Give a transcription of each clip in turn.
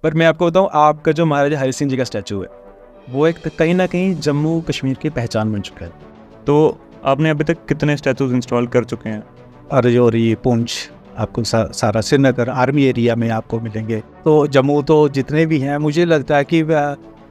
पर मैं आपको बताऊं, आपका जो महाराजा हरि सिंह जी का स्टैचू है वो एक कहीं ना कहीं जम्मू कश्मीर की पहचान बन चुका है। तो आपने अभी तक कितने स्टैचूज इंस्टॉल कर चुके हैं? राजौरी, पुंछ, आपको सारा श्रीनगर आर्मी एरिया में आपको मिलेंगे। तो जम्मू तो जितने भी हैं, मुझे लगता है कि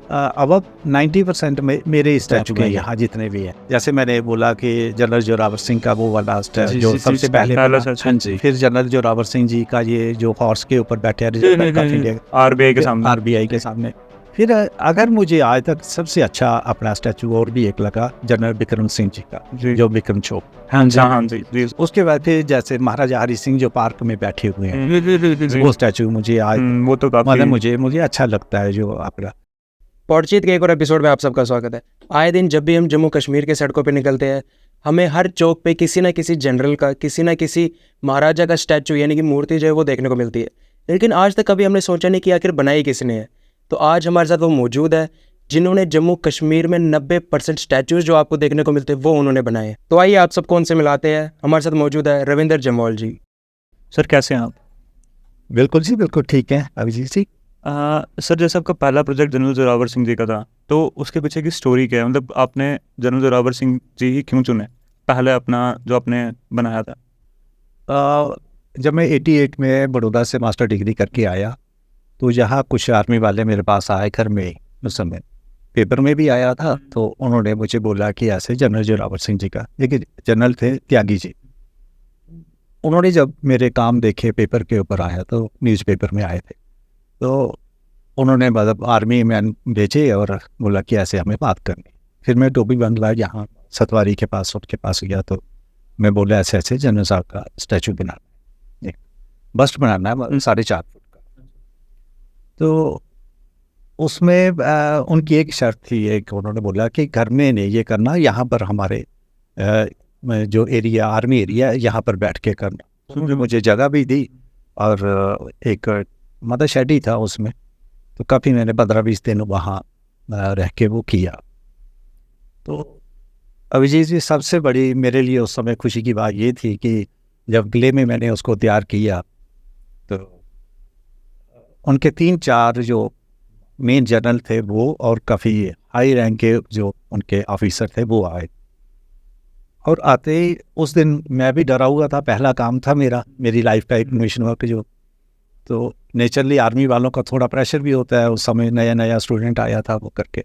अब 90% में मेरे स्टैचू हैं यहाँ जितने भी हैं। जैसे मैंने बोला कि जनरल जोरावर सिंह का वो वाला जो सबसे पहले बना, हाँ जी। फिर जनरल जोरावर सिंह जी का ये जो हॉर्स के ऊपर बैठे आरबीआई के सामने। फिर अगर मुझे आज तक सबसे अच्छा अपना स्टैचू और भी एक लगा जनरल बिक्रम सिंह जी का, जो बिक्रम चौक। हाँ जी। उसके बाद फिर जैसे महाराजा हरि सिंह जो पार्क में बैठे हुए हैं, वो स्टैचू मुझे आज वो तो काफी मुझे अच्छा लगता है जो आपका। पॉडचीत के एक और एपिसोड में आप सबका स्वागत है। आए दिन जब भी हम जम्मू कश्मीर के सड़कों पे निकलते हैं, हमें हर चौक पे किसी न किसी जनरल का, किसी न किसी महाराजा का स्टैचू यानी कि मूर्ति जो है वो देखने को मिलती है। लेकिन आज तक कभी हमने सोचा नहीं कि आखिर बनाई किसने है। तो आज हमारे साथ वो मौजूद है जिन्होंने जम्मू कश्मीर में 90% स्टैचूज जो आपको देखने को मिलते हैं वो उन्होंने बनाए। तो आइए आप सबको उनसे मिलाते हैं। हमारे साथ मौजूद है रविंदर जम्वाल जी। सर कैसे हैं आप? बिल्कुल जी, बिल्कुल ठीक है अभिजीत जी। सर जैसे आपका पहला प्रोजेक्ट जनरल जोरावर सिंह जी का था, तो उसके पीछे की स्टोरी क्या है? मतलब आपने जनरल जोरावर सिंह जी ही क्यों चुने पहले अपना जो आपने बनाया था? जब मैं 88 में बड़ौदा से मास्टर डिग्री करके आया तो यहाँ कुछ आर्मी वाले मेरे पास आए घर में, उस समय पेपर में भी आया था। तो उन्होंने मुझे बोला कि ऐसे जनरल जोरावर सिंह जी का, लेकिन जनरल थे त्यागी जी। उन्होंने जब मेरे काम देखे, पेपर के ऊपर आया तो न्यूज़पेपर में आए थे, तो उन्होंने मतलब आर्मी मैन भेजे और बोला कि ऐसे हमें बात करनी। फिर मैं टोपी बंगला यहाँ सतवारी के पास उनके पास गया, तो मैं बोला ऐसे ऐसे जनरल साहब का स्टैचू बनाना है, बस्ट बनाना है 4.5 फुट का। तो उसमें उनकी एक शर्त थी, एक उन्होंने बोला कि घर में नहीं ये करना, यहाँ पर हमारे जो एरिया आर्मी एरिया यहाँ पर बैठ के करना। उन्होंने मुझे जगह भी दी और एक मदर शेड ही था उसमें, तो काफ़ी मैंने 15-20 दिन वहाँ रह के वो किया। तो अभिजीत जी सबसे बड़ी मेरे लिए उस समय खुशी की बात ये थी कि जब किले में मैंने उसको तैयार किया तो उनके 3-4 जो मेन जनरल थे वो और काफ़ी हाई रैंक के जो उनके ऑफिसर थे वो आए। और आते ही उस दिन मैं भी डरा हुआ था, पहला काम था मेरी लाइफ का एक मिशन वर्क जो, तो नेचुरली आर्मी वालों का थोड़ा प्रेशर भी होता है। उस समय नया स्टूडेंट आया था वो करके।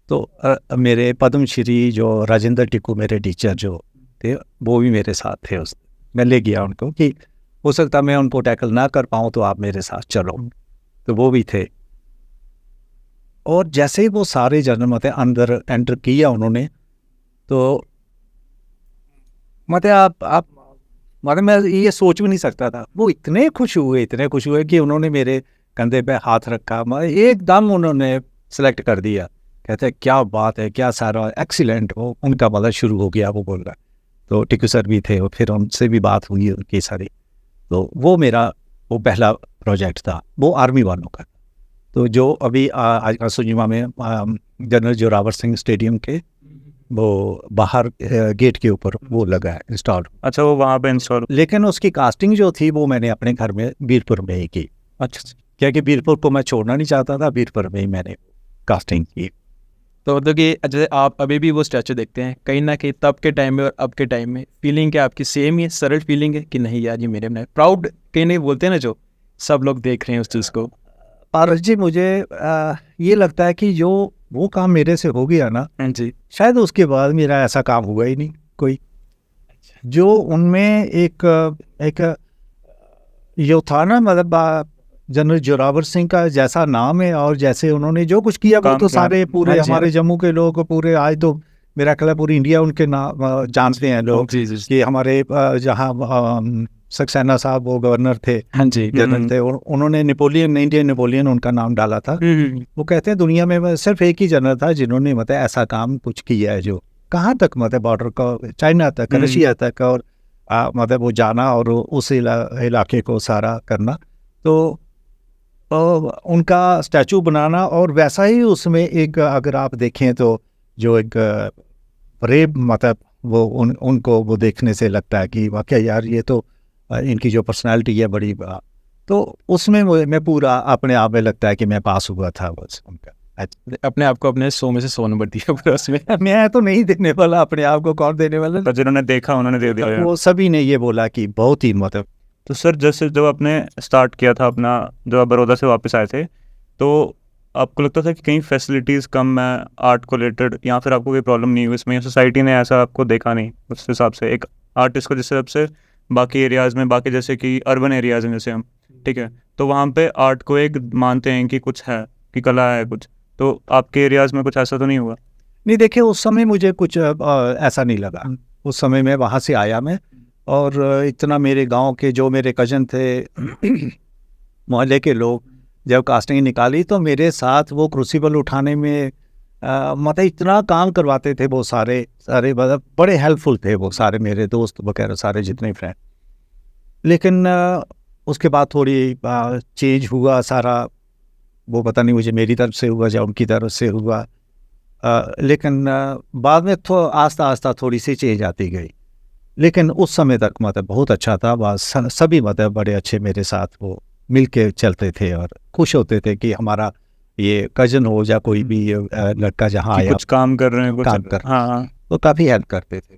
तो मेरे पद्मश्री जो राजेंद्र टिक्कू मेरे टीचर जो थे वो भी मेरे साथ थे। मैं ले गया उनको कि हो सकता मैं उनको टैकल ना कर पाऊँ तो आप मेरे साथ चलो, तो वो भी थे। और जैसे ही वो सारे जनरल मतलब अंदर एंटर किया उन्होंने, तो मतलब आप मतलब मैं ये सोच भी नहीं सकता था। वो इतने खुश हुए कि उन्होंने मेरे कंधे पे हाथ रखा, एकदम उन्होंने सेलेक्ट कर दिया। कहते क्या बात है, क्या सारा एक्सीलेंट। वो उनका मतलब शुरू हो गया, वो बोल रहा। तो टिक्कू सर भी थे और फिर उनसे भी बात हुई उनकी सारी। तो वो मेरा वो पहला प्रोजेक्ट था, वो आर्मी वालों का। तो जो अभी आज सुजमा में जनरल जोरावर सिंह स्टेडियम के वो बाहर गेट के ऊपर वो लगा है इंस्टॉल। अच्छा, वो वहाँ पे इंस्टॉल। लेकिन उसकी कास्टिंग जो थी वो मैंने अपने घर में बीरपुर में ही की। अच्छा, क्योंकि बीरपुर को मैं छोड़ना नहीं चाहता था, बीरपुर में ही मैंने कास्टिंग की। तो मतलब कि जैसे आप अभी भी वो स्टैचू देखते हैं, कहीं ना कहीं तब के टाइम में और अब के टाइम में फीलिंग क्या आपकी सेम ही सरल फीलिंग है कि नहीं यार ये मेरे में प्राउड कहीं नहीं बोलते हैं ना, जो सब लोग देख रहे हैं उस चीज़ को? पारस जी मुझे ये लगता है कि जो वो काम मेरे से हो गया ना जी, शायद उसके बाद मेरा ऐसा काम हुआ ही नहीं कोई। जो उनमें एक ये था ना, मतलब जनरल जोरावर सिंह का जैसा नाम है और जैसे उन्होंने जो कुछ किया वो तो सारे पूरे हमारे जम्मू के लोग पूरे आज तो मेरा ख्याल पूरी इंडिया उनके नाम जानते हैं लोग। कि हमारे जहाँ सक्सेना साहब वो गवर्नर थे, हाँ जी, जनरल थे, उन्होंने इंडियन नेपोलियन उनका नाम डाला था। वो कहते हैं दुनिया में सिर्फ एक ही जनरल था जिन्होंने मतलब ऐसा काम कुछ किया है, जो कहाँ तक मतलब बॉर्डर का चाइना तक रशिया तक और मतलब वो जाना और उस इलाके को सारा करना। तो उनका स्टैचू बनाना और वैसा ही उसमें एक अगर आप देखें तो जो एक परेड मतलब वो उनको वो देखने से लगता है कि वाकई यार ये तो इनकी जो पर्सनालिटी है बड़ी तो उसमें मैं पूरा अपने आप में लगता है कि मैं पास हुआ था बस उनका। अपने आप को अपने 100 में से 100 नंबर दिया पूरा उसमें। मैं तो नहीं देने वाला, अपने आप को कौन देने वाला। तो जिन्होंने देखा उन्होंने दे दिया। वो सभी ने ये बोला कि बहुत ही मतलब। तो सर जैसे जब आपने स्टार्ट किया था अपना, जब आप बड़ौदा से वापस आए थे, तो आपको लगता था कि कहीं फैसिलिटीज़ कम है आर्ट को रिलेटेड, या फिर आपको कोई प्रॉब्लम नहीं हुई इसमें, सोसाइटी ने ऐसा आपको देखा नहीं उस हिसाब से एक आर्टिस्ट को जिस हिसाब से बाकी एरियाज़ में, बाकी जैसे कि अर्बन एरियाज़ हैं जैसे हम, ठीक है, तो वहाँ पे आर्ट को एक मानते हैं कि कुछ है, कि कला है कुछ, तो आपके एरियाज़ में कुछ ऐसा तो नहीं हुआ? नहीं, देखिए उस समय मुझे कुछ ऐसा नहीं लगा। उस समय मैं वहाँ से आया मैं, और इतना मेरे गांव के जो मेरे कजन थे मोहल्ले के लोग जब कास्टिंग निकाली तो मेरे साथ वो क्रूसिबल उठाने में मतलब इतना काम करवाते थे वो सारे मतलब बड़े हेल्पफुल थे वो सारे मेरे दोस्त वगैरह सारे जितने फ्रेंड। लेकिन उसके बाद थोड़ी चेंज हुआ सारा, वो पता नहीं मुझे मेरी तरफ से हुआ या उनकी तरफ से हुआ, लेकिन बाद में तो आस्ता आस्ता थोड़ी सी चेंज आती गई। लेकिन उस समय तक मतलब बहुत अच्छा था, बस सभी मतलब बड़े अच्छे मेरे साथ वो मिल के चलते थे और खुश होते थे कि हमारा ये कजन हो या कोई भी लड़का जहाँ आया कुछ काम कर रहे हैं, कुछ काम कर, हाँ, तो काफ़ी हेल्प करते थे।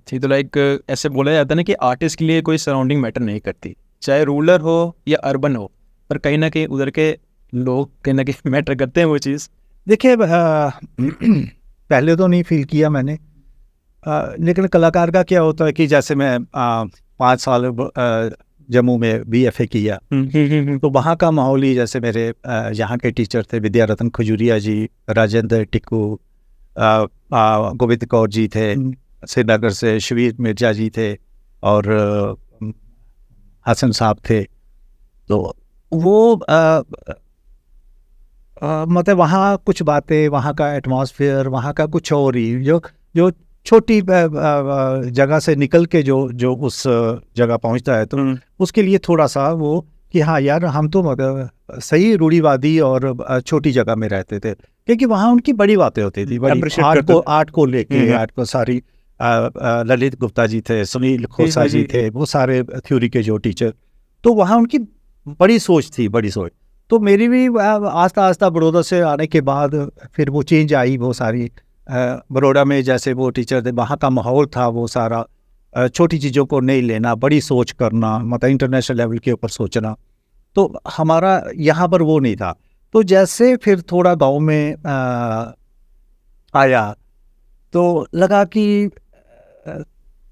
थी तो लाइक ऐसे बोला जाता है ना कि आर्टिस्ट के लिए कोई सराउंडिंग मैटर नहीं करती, चाहे रूरल हो या अर्बन हो, पर कहीं ना कहीं उधर के लोग कहीं ना कहीं मैटर करते हैं वो चीज़। देखिए पहले तो नहीं फील किया मैंने, लेकिन कलाकार का क्या होता है कि जैसे मैं 5 साल जम्मू में BFA किया, तो वहाँ का माहौल ही, जैसे मेरे यहाँ के टीचर थे विद्या रतन खजूरिया जी, राजेंद्र टिक्कू, गोविंद कौर जी थे, श्रीनगर से शबीर मिर्जा जी थे, और हसन साहब थे। तो वो मतलब वहाँ कुछ बातें, वहाँ का एटमॉस्फेयर, वहाँ का कुछ और ही जो छोटी जगह से निकल के जो उस जगह पहुँचता है, तो उसके लिए थोड़ा सा वो कि हाँ यार हम तो मतलब सही रूढ़िवादी और छोटी जगह में रहते थे, क्योंकि वहाँ उनकी बड़ी बातें होती थी, बड़ी आर्ट को लेके, आर्ट को सारी ललित गुप्ता जी थे, सुनील खोसा जी थे, वो सारे थ्योरी के जो टीचर, तो वहाँ उनकी बड़ी सोच थी, बड़ी सोच। तो मेरी भी आस्ता आस्ता बड़ौदा से आने के बाद फिर वो चेंज आई, वो सारी बड़ौदा में जैसे वो टीचर थे, वहाँ का माहौल था वो सारा छोटी चीज़ों को नहीं लेना, बड़ी सोच करना, मतलब इंटरनेशनल लेवल के ऊपर सोचना, तो हमारा यहाँ पर वो नहीं था। तो जैसे फिर थोड़ा गांव में आया तो लगा कि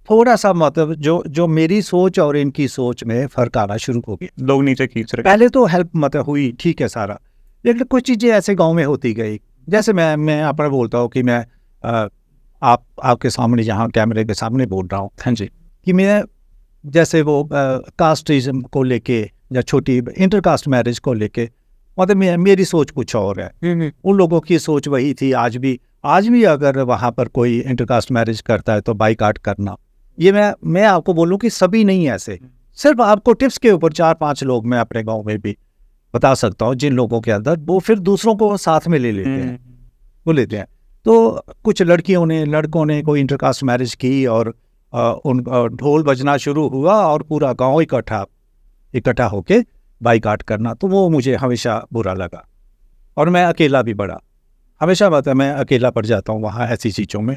थोड़ा सा मतलब जो मेरी सोच और इनकी सोच में फ़र्क आना शुरू हो गया। लोग नीचे खींच रहे। पहले तो हेल्प मतलब हुई, ठीक है सारा, लेकिन कुछ चीज़ें ऐसे गांव में होती गई। जैसे मैं अपना बोलता हूँ कि मैं आपके सामने यहाँ कैमरे के सामने बोल रहा हूँ, हाँ जी, कि मैं जैसे वो कास्टिज्म को लेके या छोटी इंटरकास्ट मैरिज को लेके, मतलब मेरी सोच कुछ और है, उन लोगों की सोच वही थी। आज भी अगर वहाँ पर कोई इंटरकास्ट मैरिज करता है तो बाइकाट करना, ये मैं आपको बोलूँ कि सभी नहीं ऐसे, सिर्फ आपको टिप्स के ऊपर 4-5 लोग मैं अपने गाँव में भी बता सकता हूँ, जिन लोगों के अंदर वो फिर दूसरों को साथ में ले लेते हैं। तो कुछ लड़कों ने कोई इंटरकास्ट मैरिज की और उन ढोल बजना शुरू हुआ और पूरा गांव इकट्ठा होके बाइकाट करना, तो वो मुझे हमेशा बुरा लगा। और मैं अकेला भी बड़ा, हमेशा मतलब मैं अकेला पड़ जाता हूँ वहाँ ऐसी चीज़ों में,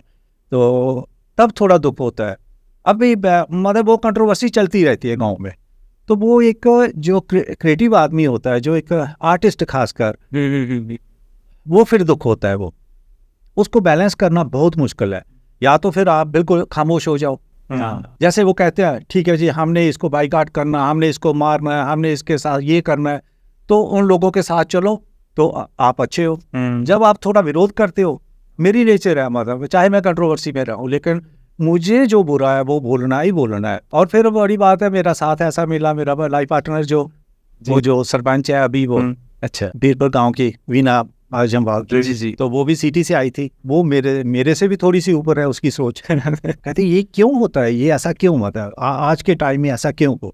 तो तब थोड़ा दुख होता है। अभी मतलब वो कंट्रोवर्सी चलती रहती है गाँव में, तो वो एक जो क्रिएटिव आदमी होता है, जो एक आर्टिस्ट खासकर, वो फिर दुख होता है, वो उसको बैलेंस करना बहुत मुश्किल है। या तो फिर आप बिल्कुल खामोश हो जाओ, जैसे वो कहते हैं ठीक है जी हमने इसको बाइकाट करना, हमने इसको मारना है, हमने इसके साथ ये करना है, तो उन लोगों के साथ चलो तो आप अच्छे हो। जब आप थोड़ा विरोध करते हो, मेरी नेचर है, मतलब चाहे मैं कंट्रोवर्सी में रहूं, लेकिन मुझे जो बुरा है वो बोलना ही बोलना है। और फिर बड़ी बात है, मेरा साथ ऐसा मिला, मेरा लाइफ पार्टनर जो सरपंच है अभी, वो अच्छा, बीरपुर गाँव की वीना आजमवाल जी, तो वो भी सिटी से आई थी, वो मेरे से भी थोड़ी सी ऊपर है उसकी सोच। कहते ये क्यों होता है, ये ऐसा क्यों होता है, आज के टाइम में ऐसा क्यों हो,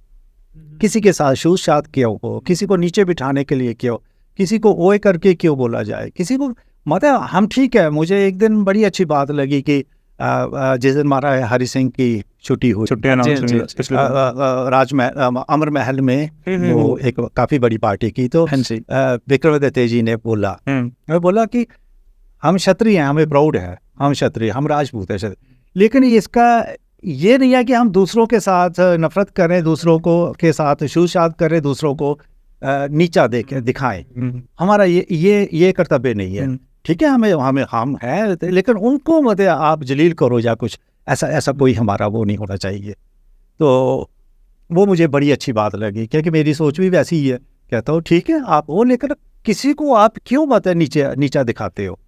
किसी के साथ छूत-छात क्यों हो, किसी को नीचे बिठाने के लिए क्यों, किसी को ओए करके क्यों बोला जाए, किसी को, मतलब हम ठीक है। मुझे एक दिन बड़ी अच्छी बात लगी कि जिस दिन हमारा हरि सिंह की छुट्टी हुई, छुट्टी अनाउंस जी, हुई पिछले राजमहल अमर महल में वो एक काफ़ी बड़ी पार्टी की, तो हाँ जी। विक्रमादित्य जी ने बोला, मैं बोला कि हम क्षत्रिय हैं, हमें प्राउड है, हम क्षत्रिय, हम राजपूत हैं क्षत्रिय, लेकिन इसका ये नहीं है कि हम दूसरों के साथ नफरत करें, दूसरों को के साथ छूछात करें, दूसरों को नीचा दिखाएं। हमारा ये कर्तव्य नहीं है। ठीक है, हम हैं, लेकिन उनको मत आप जलील करो या कुछ ऐसा कोई हमारा वो नहीं होना चाहिए। तो वो मुझे बड़ी अच्छी बात लगी, क्योंकि मेरी सोच भी वैसी ही है। कहता हूँ ठीक है आप वो, लेकिन किसी को आप क्यों मत नीचा दिखाते हो।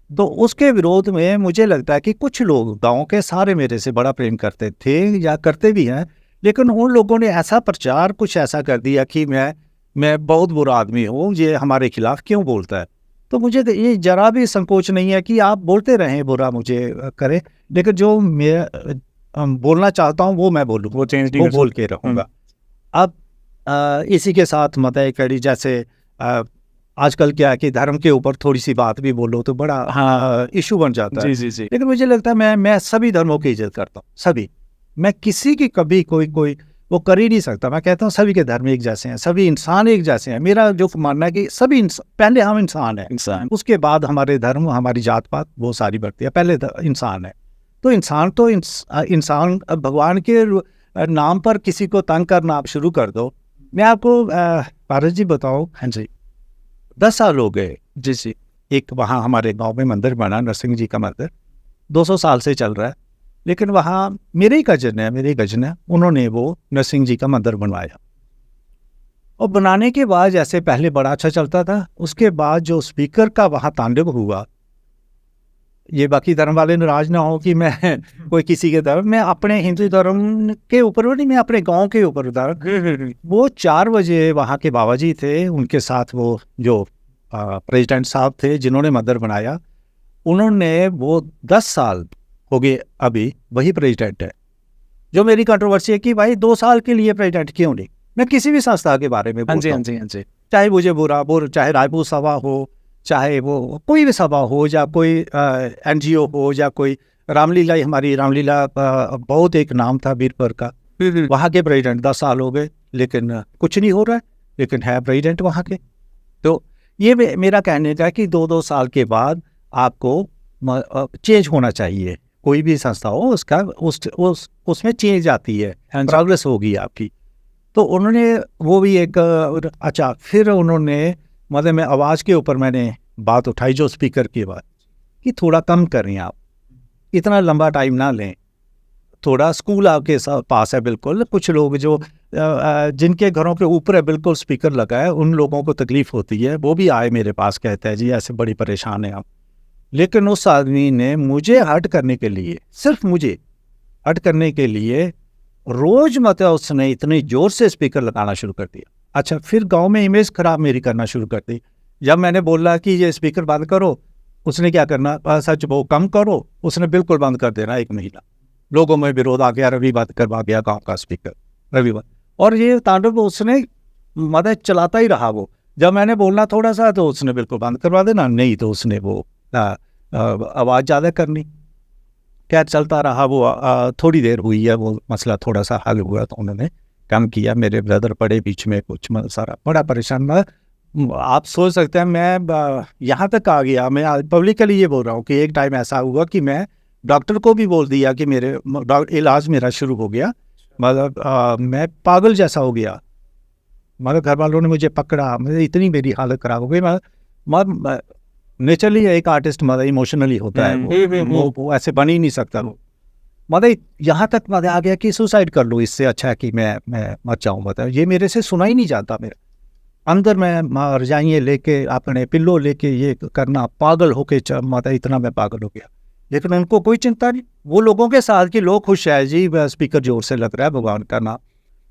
तो उसके विरोध में मुझे लगता है कि कुछ लोग गांव के सारे मेरे से बड़ा प्रेम करते थे या करते भी हैं, लेकिन उन लोगों ने ऐसा प्रचार कुछ ऐसा कर दिया कि मैं बहुत बुरा आदमी हूँ, ये हमारे खिलाफ क्यों बोलता है। तो मुझे ये जरा भी संकोच नहीं है कि आप बोलते रहें, बुरा मुझे करें, लेकिन जो मैं बोलना चाहता हूँ वो मैं बोलूँ, वो चेंज वो बोल के रहूँगा। अब इसी के साथ मतलब कड़ी, जैसे आजकल क्या है कि धर्म के ऊपर थोड़ी सी बात भी बोलो तो बड़ा इशू बन जाता है। जी जी। लेकिन मुझे लगता है मैं सभी धर्मों की इज्जत करता हूँ, सभी। मैं किसी की कभी कोई वो कर ही नहीं सकता। मैं कहता हूँ सभी के धर्म एक जैसे हैं, सभी इंसान एक जैसे हैं। मेरा जो मानना है कि सभी पहले हम इंसान हैं, उसके बाद हमारे धर्म, हमारी जात पात वो सारी बढ़ती है, पहले इंसान है। तो इंसान भगवान के नाम पर किसी को तंग करना आप शुरू कर दो। मैं आपको पारस जी बताऊँ, हाँ जी, 10 साल हो गए जी जी। एक वहाँ हमारे गांव में मंदिर बना, नरसिंह जी का मंदिर 200 साल से चल रहा है, लेकिन वहाँ मेरे ही कजन है, उन्होंने वो नरसिंह जी का मंदिर बनवाया। और बनाने के बाद जैसे पहले बड़ा अच्छा चलता था, उसके बाद जो स्पीकर का वहाँ तांडव हुआ, ये बाकी धर्म वाले नाराज ना हो कि मैं कोई किसी के धर्म, मैं अपने हिंदू धर्म के ऊपर नहीं, मैं अपने गांव के ऊपर उदाहरण। वो 4 बजे वहाँ के बाबा जी थे, उनके साथ वो जो प्रेसिडेंट साहब थे जिन्होंने मंदिर बनाया, उन्होंने वो 10 साल हो गए अभी वही प्रेसिडेंट है। जो मेरी कंट्रोवर्सी है कि भाई 2 साल के लिए प्रेसिडेंट क्यों नहीं। मैं किसी भी संस्था के बारे में बोलता हूं, चाहे मुझे बुरा चाहे रायपुर सभा हो, चाहे वो कोई भी सभा हो, या कोई NGO हो, या कोई रामलीला, हमारी रामलीला बहुत एक नाम था वीरपुर का, वहाँ के प्रेसिडेंट 10 साल हो गए, लेकिन कुछ नहीं हो रहा है, लेकिन है प्रेसिडेंट वहाँ के। तो ये मेरा कहने का कि 2-2 साल के बाद आपको चेंज होना चाहिए। कोई भी संस्था हो, उसका उसमें चेंज आती है, प्रोग्रेस होगी आपकी। तो उन्होंने वो भी एक अच्छा, फिर उन्होंने मतलब मैं आवाज़ के ऊपर मैंने बात उठाई जो स्पीकर की बात, कि थोड़ा कम करें आप, इतना लंबा टाइम ना लें, थोड़ा स्कूल आपके पास है बिल्कुल, कुछ लोग जो जिनके घरों के ऊपर है बिल्कुल स्पीकर लगा है, उन लोगों को तकलीफ होती है, वो भी आए मेरे पास, कहते हैं जी ऐसे बड़ी परेशान है आप। लेकिन उस आदमी ने मुझे हर्ट करने के लिए, सिर्फ मुझे हर्ट करने के लिए रोज मतलब उसने इतनी जोर से स्पीकर लगाना शुरू कर दिया। अच्छा, फिर गांव में इमेज खराब मेरी करना शुरू कर दी। जब मैंने बोला कि ये स्पीकर बंद करो, उसने क्या करना, सच वो कम करो, उसने बिल्कुल बंद कर देना। 1 महीना लोगों में विरोध आ गया, रवि बंद करवा गया गाँव का स्पीकर, रवि बंद। और ये तांडव उसने मतलब चलाता ही रहा। वो जब मैंने बोलना थोड़ा सा तो उसने बिल्कुल बंद करवा देना, नहीं तो उसने वो आवाज़ ज़्यादा करनी। क्या चलता रहा वो, थोड़ी देर हुई है, वो मसला थोड़ा सा हल हुआ तो उन्होंने कम किया। मेरे ब्रदर पड़े बीच में, कुछ सारा बड़ा परेशान। आप सोच सकते हैं मैं यहाँ तक आ गया, मैं पब्लिकली ये बोल रहा हूँ कि एक टाइम ऐसा हुआ कि मैं डॉक्टर को भी बोल दिया कि मेरे इलाज मेरा शुरू हो गया, मतलब मैं पागल जैसा हो गया। मतलब घर वालों ने मुझे पकड़ा, मुझे इतनी मेरी हालत ख़राब हो गई। मैं नेचुरली एक आर्टिस्ट मतलब इमोशनली होता है, वो ऐसे बन ही नहीं सकता। वो मतलब यहाँ तक मतलब आ गया कि सुसाइड कर लो, इससे अच्छा है कि मैं मर जाऊँ। मतलब ये मेरे से सुना ही नहीं जाता। मेरा अंदर मैं रजाइयाँ लेके, अपने पिल्लो लेके ये करना, पागल होके मतलब इतना मैं पागल हो गया। लेकिन उनको कोई चिंता नहीं, वो लोगों के साथ कि लोग खुश है जी, स्पीकर जोर से लग रहा है, भगवान का नाम।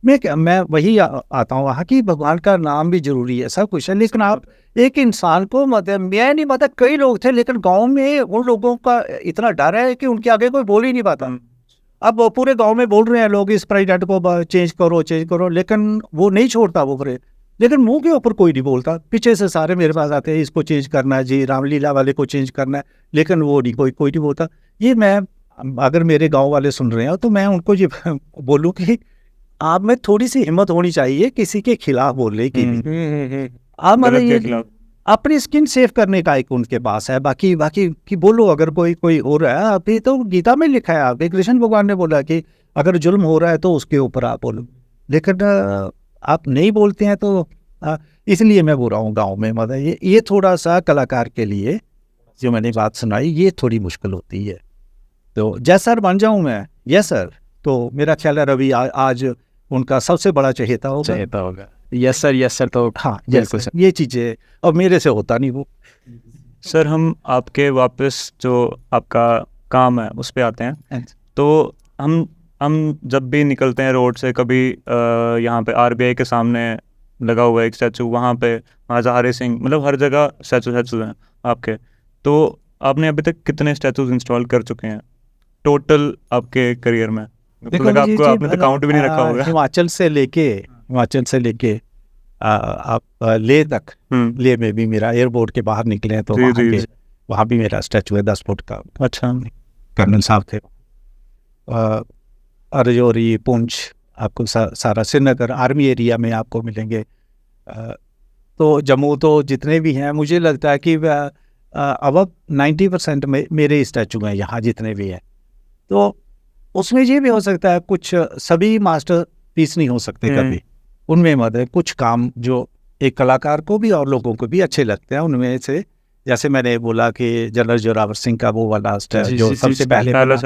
मैं वही आता हूँ वहाँ की, भगवान का नाम भी जरूरी है, सब कुछ है, लेकिन आप एक इंसान को मतलब मैं नहीं, मतलब कई लोग थे, लेकिन गांव में उन लोगों का इतना डर है कि उनके आगे कोई बोल ही नहीं पाता। अब पूरे गांव में बोल रहे हैं लोग इस प्रेसिडेंट को चेंज करो, लेकिन वो नहीं छोड़ता वो फिर। लेकिन मुंह के ऊपर कोई नहीं बोलता, पीछे से सारे मेरे पास आते हैं, इसको चेंज करना है जी, रामलीला वाले को चेंज करना है, लेकिन वो नहीं, कोई नहीं बोलता। ये मैं अगर मेरे गांव वाले सुन रहे हैं तो मैं उनको ये बोलूँ कि आप में थोड़ी सी हिम्मत होनी चाहिए किसी के खिलाफ बोलने की भी। आप मतलब गलत के ये खिलाफ। अपनी स्किन सेव करने का एक उनके पास है, बाकी बाकी कि बोलो अगर कोई हो रहा है। अभी तो गीता में लिखा है, आपके कृष्ण भगवान ने बोला कि अगर जुल्म हो रहा है तो उसके ऊपर आप बोलो, लेकिन आप नहीं बोलते हैं तो इसलिए मैं बोल रहा हूँ गाँव में मतलब ये थोड़ा सा कलाकार के लिए जो मैंने बात सुनाई ये थोड़ी मुश्किल होती है। तो जय सर बन जाऊँ मैं, यस सर, तो मेरा ख्याल है रवि आज उनका सबसे बड़ा चहेता होगा। यस सर तो हाँ बिल्कुल सर। ये चीज़ें अब मेरे से होता नहीं वो। सर हम आपके वापस जो आपका काम है उस पे आते हैं। तो हम जब भी निकलते हैं रोड से, कभी यहाँ पे आरबीआई के सामने लगा हुआ है एक स्टैचू, वहाँ पे महाराजा हरि सिंह, मतलब हर जगह स्टैचू हैं आपके। तो आपने अभी तक कितने स्टैचूज इंस्टॉल कर चुके हैं टोटल आपके करियर में? देखो लगा जी, आपको आपने तो काउंट भी नहीं रखा होगा। हिमाचल से लेके आप ले तक, ले में भी मेरा एयरपोर्ट के बाहर निकले हैं तो वहाँ भी मेरा स्टैचू है 10 फुट का। अच्छा। कर्नल साहब थे। राजौरी, पुंछ, आपको सारा श्रीनगर आर्मी एरिया में आपको मिलेंगे। तो जम्मू तो जितने भी हैं मुझे लगता है कि अब 90% में मेरे स्टैचू हैं यहाँ जितने भी हैं। तो उसमें ये भी हो सकता है कुछ सभी मास्टर पीस नहीं हो सकते कभी, उनमें मतलब कुछ काम जो एक कलाकार को भी और लोगों को भी अच्छे लगते हैं। उनमें से जैसे मैंने बोला कि जनरल जोरावर सिंह का वो वाला जो सबसे पहले बना,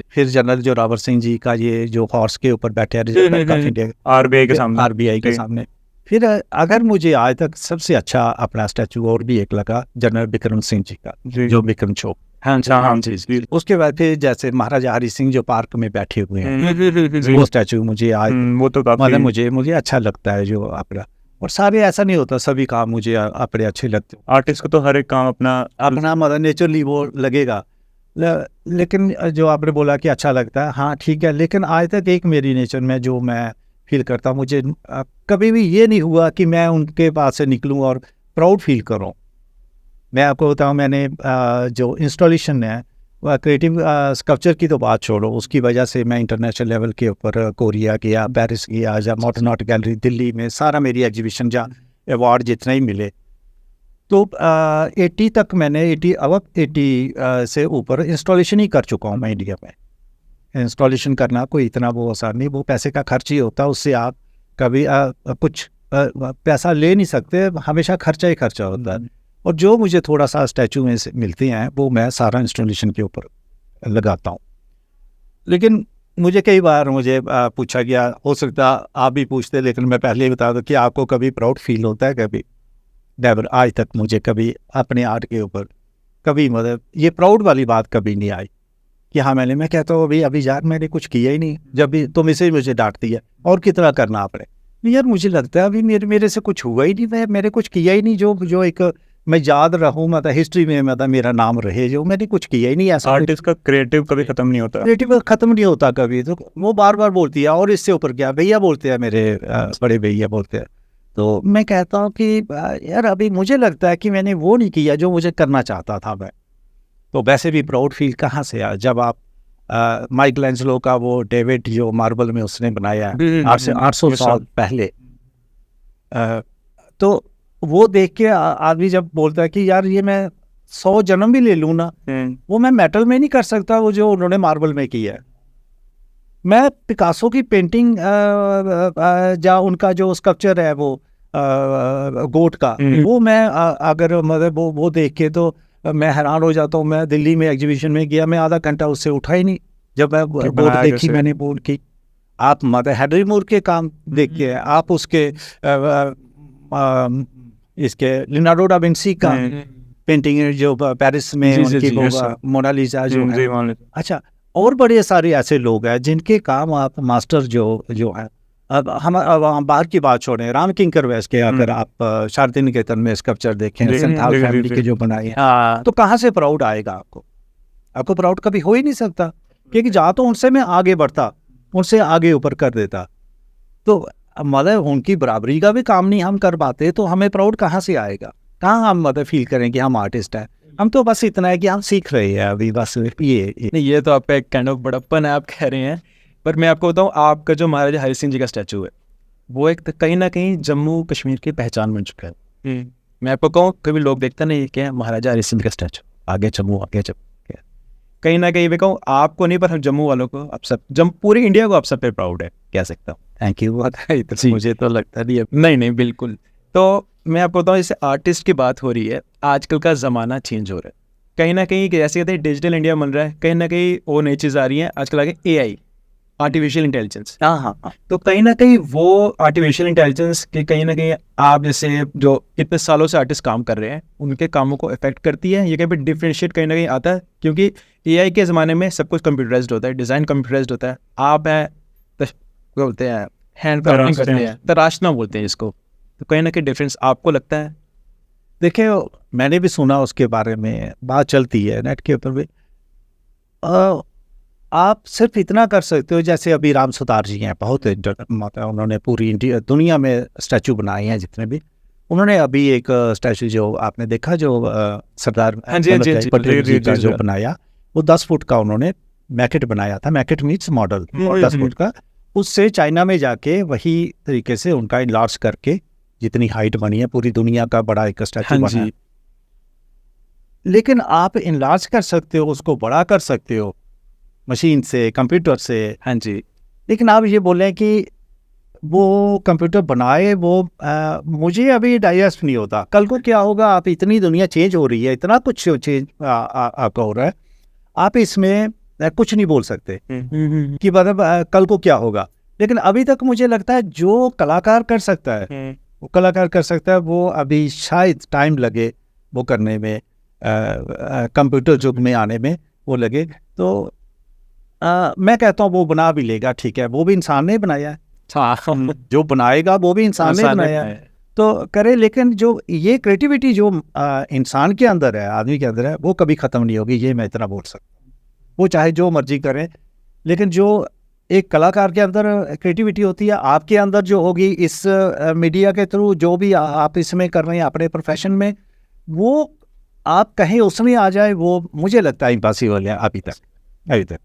फिर जनरल जोरावर सिंह जी का ये जो हॉर्स के ऊपर बैठे हैं आरबीआई के सामने। फिर अगर मुझे आज तक सबसे अच्छा अपना स्टैचू और भी एक लगा जनरल बिक्रम सिंह जी का, जो बिक्रम चौक। हाँ जी। उसके बाद फिर जैसे महाराजा हरि सिंह जो पार्क में बैठे हुए हैं वो स्टैचू मुझे आज वो तो मतलब मुझे अच्छा लगता है जो अपना। और सारे ऐसा नहीं होता, सभी काम मुझे अपने अच्छे लगते। आर्टिस्ट को तो हर एक काम अपना मतलब नेचुरली वो लगेगा। लेकिन जो आपने बोला कि अच्छा लगता है, हाँ ठीक है, लेकिन आज तक एक मेरी नेचर में जो मैं फील करता, मुझे कभी भी ये नहीं हुआ कि मैं उनके पास से निकलूं और प्राउड फील करूं। मैं आपको बताऊं, मैंने जो इंस्टॉलेशन है क्रिएटिव स्कल्पचर की तो बात छोड़ो, उसकी वजह से मैं इंटरनेशनल लेवल के ऊपर कोरिया गया, पेरिस गया, जहाँ मॉडर्न आर्ट गैलरी दिल्ली में सारा मेरी एग्जीबिशन जहाँ अवार्ड जितने ही मिले। तो 80 तक मैंने 80 से ऊपर इंस्टॉलेशन ही कर चुका हूँ मैं इंडिया में। इंस्टॉलेशन करना कोई इतना वो आसान नहीं, वो पैसे का खर्च ही होता है, उससे आप कभी कुछ पैसा ले नहीं सकते, हमेशा खर्चा ही खर्चा होता है। और जो मुझे थोड़ा सा स्टैचू में से मिलते हैं वो मैं सारा इंस्टॉलेशन के ऊपर लगाता हूँ। लेकिन मुझे कई बार पूछा गया, हो सकता आप भी पूछते, लेकिन मैं पहले ही बता दूँ कि आपको कभी प्राउड फील होता है? कभी नेवर, आज तक मुझे कभी अपने आर्ट के ऊपर कभी मतलब ये प्राउड वाली बात कभी नहीं आई कि हाँ मैं कहता हूँ अभी यार मैंने कुछ किया ही नहीं, जब भी तुम इसे मुझे डांटती है और कितना करना आपने। यार मुझे लगता है अभी मेरे से कुछ हुआ ही नहीं, मैंने कुछ किया ही नहीं जो एक मैं याद रहूँ, मतलब हिस्ट्री में मतलब मेरा नाम रहे, जो मैंने कुछ किया ही नहीं। ऐसा आर्टिस्ट का क्रिएटिव कभी खत्म नहीं होता, क्रिएटिव खत्म नहीं होता कभी। तो वो बार बार बोलती है और इससे ऊपर क्या, भैया बोलते हैं, मेरे बड़े भैया बोलते हैं। तो मैं कहता हूँ कि यार अभी मुझे लगता है कि मैंने वो नहीं किया जो मुझे करना चाहता था मैं। तो वैसे भी प्राउड फील कहाँ से आया, जब आप माइकलैंजेलो का वो डेविड जो मार्बल में उसने बनाया है 800 साल पहले, तो वो देख के आदमी जब बोलता है कि यार ये मैं 100 जन्म भी ले लूँ ना, वो मैं मेटल में नहीं कर सकता वो जो उन्होंने मार्बल में किया है। मैं पिकासो की पेंटिंग जहाँ उनका जो स्कल्पचर है वो गोट का, वो मैं अगर मतलब वो देख के तो मैं हैरान हो जाता हूँ। मैं दिल्ली में एग्जीबिशन में गया, मैं आधा घंटा उससे उठा ही नहीं जब मैं बोर्ड देखी। मैंने बोर्ड की, आप मदर हेनरी मूर के काम देख के, आप उसके इसके लियोनार्डो डा विंसी का पेंटिंग जो पेरिस में उनकी मोनालिसा जो है। अच्छा, और बड़े सारे ऐसे लोग हैं जिनके काम आप मास्टर जो है। अब हम बाहर की बात छोड़ें, राम किंकर वैस के अगर आप शारदा निकेतन में स्कल्पचर देखें संथाल फैमिली के जो बनाए हैं, तो कहाँ से प्राउड आएगा आपको प्राउड कभी हो ही नहीं सकता, क्योंकि जहाँ तो उनसे मैं आगे बढ़ता, उनसे आगे ऊपर कर देता, तो मतलब उनकी बराबरी का भी काम नहीं हम कर पाते, तो हमें प्राउड कहाँ से आएगा? कहाँ हम मतलब फील करें कि हम आर्टिस्ट हैं? हम तो बस इतना है कि हम सीख रहे हैं अभी, बस ये नहीं, ये तो आपका एक काइंड ऑफ बड़प्पन है, आप कह रहे हैं। पर मैं आपको बताऊं, आपका जो महाराजा हरि सिंह जी का स्टैचू है वो एक कहीं ना कहीं जम्मू कश्मीर की पहचान बन चुका है। मैं आपको कहूँ, कभी लोग देखते नहीं क्या है महाराजा हरि सिंह का स्टैचू, आगे जम्मू, आगे जम्मू। कहीं ना कहीं मैं कहूँ आपको नहीं, पर हम जम्मू वालों को, आप सब पूरी इंडिया को आप सब पे प्राउड है, कह सकता हूँ। Thank you. बहुत मुझे तो लगता नहीं है। नहीं बिल्कुल। तो मैं आपको बताऊँ, जैसे आर्टिस्ट की बात हो रही है, आजकल का ज़माना चेंज हो रहा है कहीं ना कहीं, जैसे कहते हैं डिजिटल इंडिया बन रहा है, कहीं ना कहीं वो नई चीज़ आ रही है आजकल, आगे AI, आर्टिफिशियल इंटेलिजेंस। हाँ। तो कहीं ना कहीं वो आर्टिफिशियल इंटेलिजेंस के कहीं ना कहीं आप जैसे जो कितने सालों से आर्टिस्ट काम कर रहे हैं उनके कामों को इफेक्ट करती है, ये कहीं पर डिफ्रेंशिएट कहीं ना कहीं आता है, क्योंकि AI के ज़माने में सब कुछ कंप्यूटराइज्ड होता है, डिज़ाइन कंप्यूटराइज्ड होता है। आप हैं क्या बोलते हैं, हैंड क्राफ्टिंग करते हैं, तराशना बोलते हैं इसको। तो कहीं ना कहीं डिफरेंस आपको लगता है? देखिए, मैंने भी सुना उसके बारे में, बात चलती है नेट के ऊपर भी। आप सिर्फ इतना कर सकते हो, जैसे अभी राम सुतार जी हैं, बहुत मतलब उन्होंने पूरी इंडिया दुनिया में स्टैचू बनाए हैं जितने भी। उन्होंने अभी एक स्टैचू जो आपने देखा, जो सरदार वल्लभ भाई पटेल जी का जो बनाया, वो 10 फुट का उन्होंने मैकेट बनाया था। मैकेट मीन्स मॉडल, 10 फुट का। उससे चाइना में जाके वही तरीके से उनका इनलार्ज करके जितनी हाइट बनी है, पूरी दुनिया का बड़ा एक स्टैचू बना है। लेकिन आप इनलार्ज कर सकते हो, उसको बड़ा कर सकते हो मशीन से, कंप्यूटर से। हाँ जी। लेकिन आप ये बोलें कि वो कंप्यूटर बनाए, वो मुझे अभी डाइजेस्ट नहीं होता। कल को क्या होगा? आप इतनी दुनिया चेंज हो रही है, इतना कुछ चेंज आपका हो रहा है, आप इसमें कुछ नहीं बोल सकते कि मतलब कल को क्या होगा। लेकिन अभी तक मुझे लगता है जो कलाकार कर सकता है वो कलाकार कर सकता है। वो अभी शायद टाइम लगे वो करने में, कंप्यूटर युग में आने में वो लगे। तो मैं कहता हूँ वो बना भी लेगा, ठीक है, वो भी इंसान ने बनाया है। जो बनाएगा वो भी इंसान ने बनाया है, तो करे। लेकिन जो ये क्रिएटिविटी जो इंसान के अंदर है, आदमी के अंदर है, वो कभी ख़त्म नहीं होगी, ये मैं इतना बोल सकता हूँ। वो चाहे जो मर्जी करें, लेकिन जो एक कलाकार के अंदर क्रिएटिविटी होती है, आपके अंदर जो होगी इस मीडिया के थ्रू, जो भी आप इसमें कर रहे हैं अपने प्रोफेशन में, वो आप कहीं उसमें आ जाए, वो मुझे लगता है इम्पॉसिबल है अभी तक।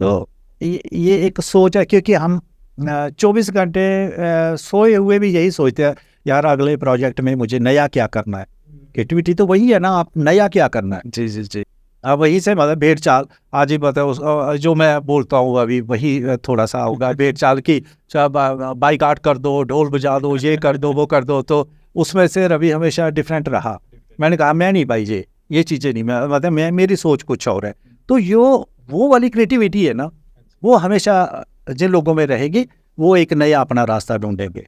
तो ये एक सोच है, क्योंकि हम 24 घंटे सोए हुए भी यही सोचते हैं, यार अगले प्रोजेक्ट में मुझे नया क्या करना है। क्रिएटिविटी तो वही है ना, आप नया क्या करना है। जी। अब वही से मतलब भेड़ चाल, आज ही बताओ जो मैं बोलता हूँ अभी वही थोड़ा सा होगा। भेड़ चाल की बाइकाट कर दो, ढोल बजा दो, ये कर दो, वो कर दो। तो उसमें से रवि हमेशा डिफरेंट रहा। मैंने कहा मैं नहीं भाई, ये चीज़ें नहीं, मैं मतलब मेरी सोच कुछ और है। तो वो वाली क्रिएटिविटी है ना, वो हमेशा जिन लोगों में रहेगी, वो एक नया अपना रास्ता ढूंढेंगे।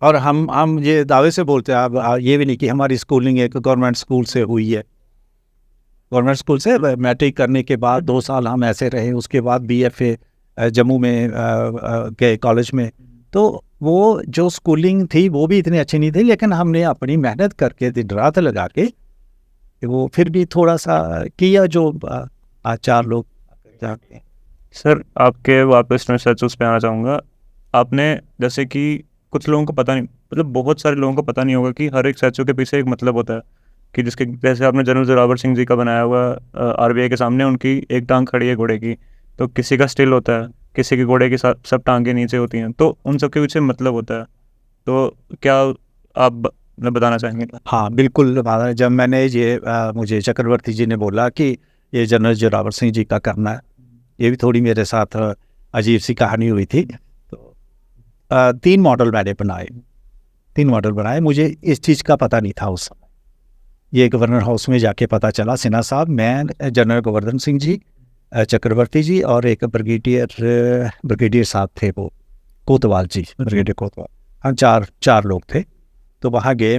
और हम ये दावे से बोलते हैं, अब ये भी नहीं कि हमारी स्कूलिंग एक गवर्नमेंट स्कूल से हुई है। गवर्नमेंट स्कूल से मैट्रिक करने के बाद 2 साल हम ऐसे रहे, उसके बाद BFA जम्मू में गए कॉलेज में। तो वो जो स्कूलिंग थी वो भी इतनी अच्छी नहीं थी, लेकिन हमने अपनी मेहनत करके दिन रात लगा के वो फिर भी थोड़ा सा किया, जो आज 4 लोग जाते हैं। सर, आपके वापस मैं स्टैचूज पे आना चाहूँगा। आपने जैसे कि कुछ लोगों को पता नहीं, मतलब बहुत सारे लोगों को पता नहीं होगा कि हर एक स्टैचू के पीछे एक मतलब होता है, कि जिसके जैसे आपने जनरल जोरावर सिंह जी का बनाया हुआ RBI के सामने, उनकी एक टांग खड़ी है घोड़े की, तो किसी का स्टिल होता है, किसी के घोड़े की सब टांगें नीचे होती हैं, तो उन सब के पीछे मतलब होता है। तो क्या आप बताना चाहेंगे? हाँ बिल्कुल। जब मैंने ये मुझे चक्रवर्ती जी ने बोला कि ये जनरल जोरावर सिंह जी का करना है, ये भी थोड़ी मेरे साथ अजीब सी कहानी हुई थी। तो 3 मॉडल मैंने बनाए। मुझे इस चीज़ का पता नहीं था उस समय। ये गवर्नर हाउस में जाके पता चला, सिन्हा साहब, मैं, जनरल गोवर्धन सिंह जी, चक्रवर्ती जी और एक ब्रिगेडियर साहब थे, वो कोतवाल जी, ब्रिगेडियर कोतवाल, हम 4 लोग थे। तो वहाँ गए।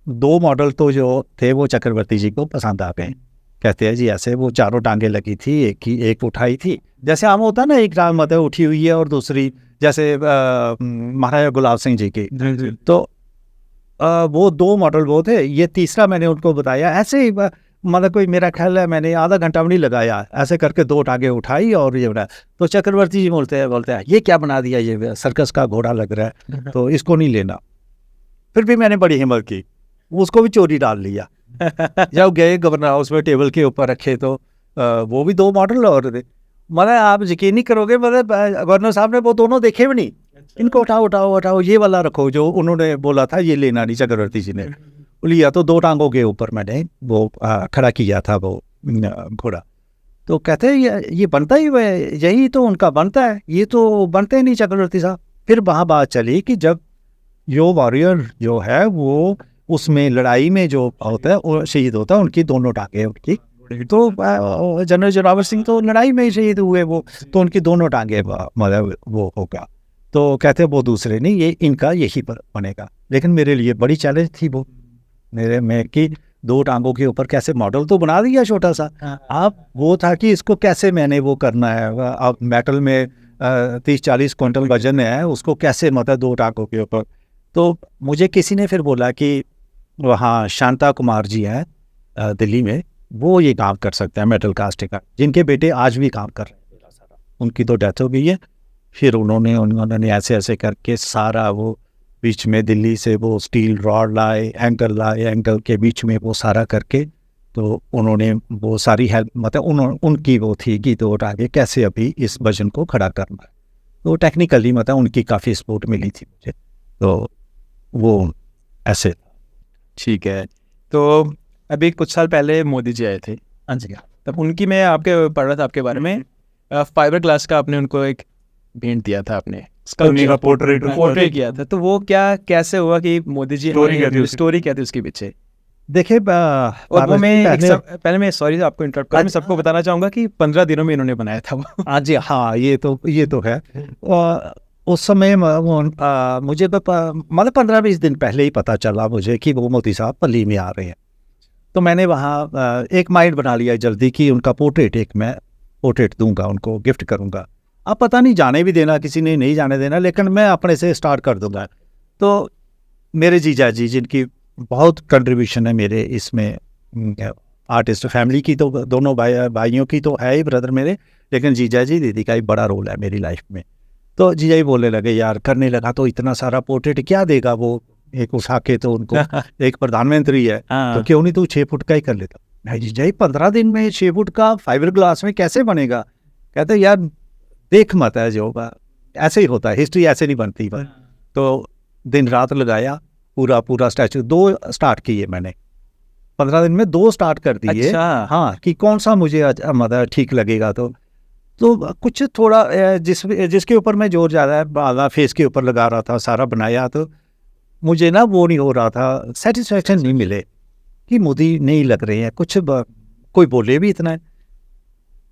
2 मॉडल तो जो थे वो चक्रवर्ती जी को पसंद आ गए। कहते हैं जी ऐसे वो चारों टांगे लगी थी, एक उठाई थी, जैसे आम होता ना, एक टांग मतलब उठी हुई है और दूसरी जैसे महाराजा गुलाब सिंह जी की। तो वो 2 मॉडल वो थे। ये तीसरा मैंने उनको बताया ऐसे ही, मतलब कोई मेरा ख्याल है मैंने आधा घंटा भी नहीं लगाया, ऐसे करके 2 टांगे उठाई और ये बनाया। तो चक्रवर्ती जी बोलते हैं ये क्या बना दिया, ये सर्कस का घोड़ा लग रहा है, तो इसको नहीं लेना। फिर भी मैंने बड़ी हिम्मत की, उसको भी चोरी डाल लिया। जब गए गवर्नर हाउस में टेबल के ऊपर रखे तो वो भी 2 मॉडल और थे। मतलब आप यकीन नहीं करोगे, मतलब गवर्नर साहब ने वो दोनों देखे भी नहीं। इनको उठाओ ये वाला रखो जो उन्होंने बोला था ये लेना नहीं, चक्रवर्ती जी ने लिया। तो 2 टांगों के ऊपर मैंने वो खड़ा किया था वो घोड़ा। तो कहते हैं ये बनता ही यही तो उनका बनता है, ये तो बनते ही नहीं चक्रवर्ती साहब। फिर वहाँ बात चली कि जब जो वॉरियर जो है वो उसमें लड़ाई में जो होता है वो शहीद होता है, उनकी दोनों टांगे उनकी, तो जनरल जोरावर सिंह तो लड़ाई में ही शहीद हुए वो, तो उनकी दोनों टांगे मतलब वो होगा। तो कहते वो दूसरे नहीं, ये इनका यही पर बनेगा। लेकिन मेरे लिए बड़ी चैलेंज थी वो मेरे में कि 2 टांगों के ऊपर कैसे, मॉडल तो बना दिया छोटा सा, आप वो था कि इसको कैसे मैंने वो करना है। अब मेटल में 30-40 क्विंटल वजन है, उसको कैसे मतलब 2 टांगों के ऊपर। तो मुझे किसी ने फिर बोला कि वहाँ शांता कुमार जी हैं दिल्ली में, वो ये काम कर सकते हैं मेटल कास्टिंग का, जिनके बेटे आज भी काम कर रहे हैं। उनकी तो डेथ हो गई है। फिर उन्होंने ऐसे ऐसे करके सारा वो बीच में दिल्ली से वो स्टील रॉड लाए, एंगल के बीच में वो सारा करके, तो उन्होंने वो सारी हेल्प मतलब उनकी वो थी कि तो आगे कैसे अभी इस वजन को खड़ा करना है। तो टेक्निकली मतलब उनकी काफ़ी सपोर्ट मिली थी मुझे। तो वो ऐसे। ठीक है। तो अभी कुछ साल पहले मोदी जी आए थे, हाँ जी, तब उनकी मैं आपके पढ़ रहा था आपके बारे में, फाइबर ग्लास का आपने उनको एक भेंट दिया था, आपने उन्हीं का पोर्ट्रेट किया था। तो वो क्या कैसे हुआ कि मोदी जी, स्टोरी क्या थी उसके पीछे? देखिए और वो मैं पहले मैं सॉरी आपको इंटरप्ट कर, मैं सबको बताना चाहूँगा कि 15 दिनों में इन्होंने बनाया था वो। हाँ जी, हाँ ये तो है। उस समय मुझे मतलब 15-20 दिन पहले ही पता चला मुझे कि वो मोदी साहब पल्ली में आ रहे हैं। तो मैंने वहाँ एक माइंड बना लिया जल्दी कि उनका पोर्ट्रेट मैं पोर्ट्रेट दूंगा, उनको गिफ्ट करूंगा। अब पता नहीं जाने भी देना, किसी ने नहीं जाने देना, लेकिन मैं अपने से स्टार्ट कर दूंगा। तो मेरे जीजा जी, जिनकी बहुत कंट्रीब्यूशन है मेरे इसमें, आर्टिस्ट फैमिली की तो दोनों भाइयों की तो है ही, ब्रदर मेरे, लेकिन जीजा जी दीदी का ही बड़ा रोल है मेरी लाइफ में। तो जीजा ही बोलने लगे यार करने लगा तो इतना सारा पोर्ट्रेट क्या देगा वो, एक उठा के तो उनको एक प्रधानमंत्री है तो क्यों नहीं तू 6 फुट का ही कर लेता। भाई जीजा ही 15 दिन में 6 फुट का फाइबर ग्लास में कैसे बनेगा? कहते यार देख मत है जो ऐसे ही होता है, हिस्ट्री ऐसे नहीं बनती। तो दिन रात लगाया, पूरा स्टैचू 2 स्टार्ट किए मैंने, 15 दिन में 2 स्टार्ट कर दिए। अच्छा। हाँ, कि कौन सा मुझे मतलब ठीक लगेगा। तो कुछ थोड़ा जिसके ऊपर मैं जोर ज़्यादा बाला फेस के ऊपर लगा रहा था, सारा बनाया, तो मुझे ना वो नहीं हो रहा था, सेटिस्फेक्शन नहीं मिले कि मोदी नहीं लग रहे हैं कुछ। कोई बोले भी इतना है।